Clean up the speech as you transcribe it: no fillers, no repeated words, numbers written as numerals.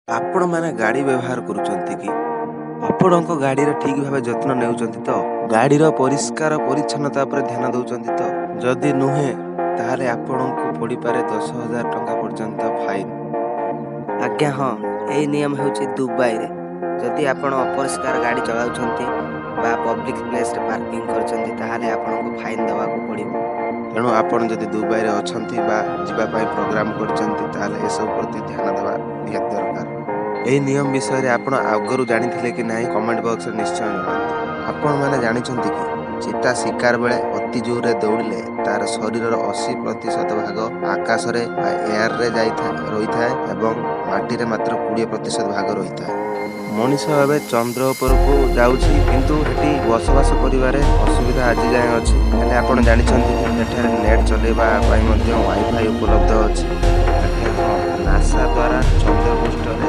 ଆପଣମାନେ ଗାଡ଼ି ବ୍ୟବହାର କରୁଛନ୍ତି କି? ଆପଣଙ୍କ ଗାଡ଼ିର ଠିକ୍ ଭାବେ ଯତ୍ନ ନେଉଛନ୍ତି ତ? ଗାଡ଼ିର ପରିଷ୍କାର ପରିଚ୍ଛନ୍ନତା ଉପରେ ଧ୍ୟାନ ଦେଉଛନ୍ତି ତ? ଯଦି ନୁହେଁ ତାହେଲେ ଆପଣଙ୍କୁ ପଡ଼ିପାରେ 10,000 ଟଙ୍କା ପର୍ଯ୍ୟନ୍ତ ଫାଇନ୍। ଆଜ୍ଞା ହଁ, ଏହି ନିୟମ ହେଉଛି ଦୁବାଇରେ। ଯଦି ଆପଣ ଅପରିଷ୍କାର ଗାଡ଼ି ଚଳାଉଛନ୍ତି ବା ପବ୍ଲିକ୍ ପ୍ଲେସ୍ରେ ପାର୍କିଂ କରିଛନ୍ତି ତାହେଲେ ଆପଣଙ୍କୁ ଫାଇନ୍ ଦେବାକୁ ପଡ଼ିବ। ତେଣୁ ଆପଣ ଯଦି ଦୁବାଇରେ ଅଛନ୍ତି ବା ଯିବା ପାଇଁ ପ୍ରୋଗ୍ରାମ କରିଛନ୍ତି ତାହେଲେ ଏସବୁ ପ୍ରତି ଧ୍ୟାନ ଦେବା ନିହାତି ଦରକାର। ଏହି ନିୟମ ବିଷୟରେ ଆପଣ ଆଗରୁ ଜାଣିଥିଲେ କି ନାହିଁ କମେଣ୍ଟ ବକ୍ସରେ ନିଶ୍ଚୟ ଜଣାନ୍ତୁ। ଆପଣମାନେ ଜାଣିଛନ୍ତି କି ଚିତା ଶିକାର ବେଳେ ଅତି ଜୋରରେ ଦୌଡ଼ିଲେ ତାର ଶରୀରର 80% ଭାଗ ଆକାଶରେ ବା ଏୟାରରେ ରହିଥାଏ ଏବଂ ମାଟିରେ ମାତ୍ର 20% ଭାଗ ରହିଥାଏ। ମଣିଷ ଏବେ ଚନ୍ଦ୍ର ଉପରକୁ ଯାଉଛି କିନ୍ତୁ ଏଠି ବସବାସ କରିବାରେ ଅସୁବିଧା ଆଜି ଯାଏଁ ଅଛି। ହେଲେ ଆପଣ ଜାଣିଛନ୍ତି କି ଏଠାରେ ନେଟ୍ ଚଲେଇବା ପାଇଁ ମଧ୍ୟ ୱାଇଫାଇ ଉପଲବ୍ଧ ଅଛି। ଆଜ୍ଞା ହଁ, ନାସା ଦ୍ୱାରା ଚନ୍ଦ୍ର ପୃଷ୍ଠରେ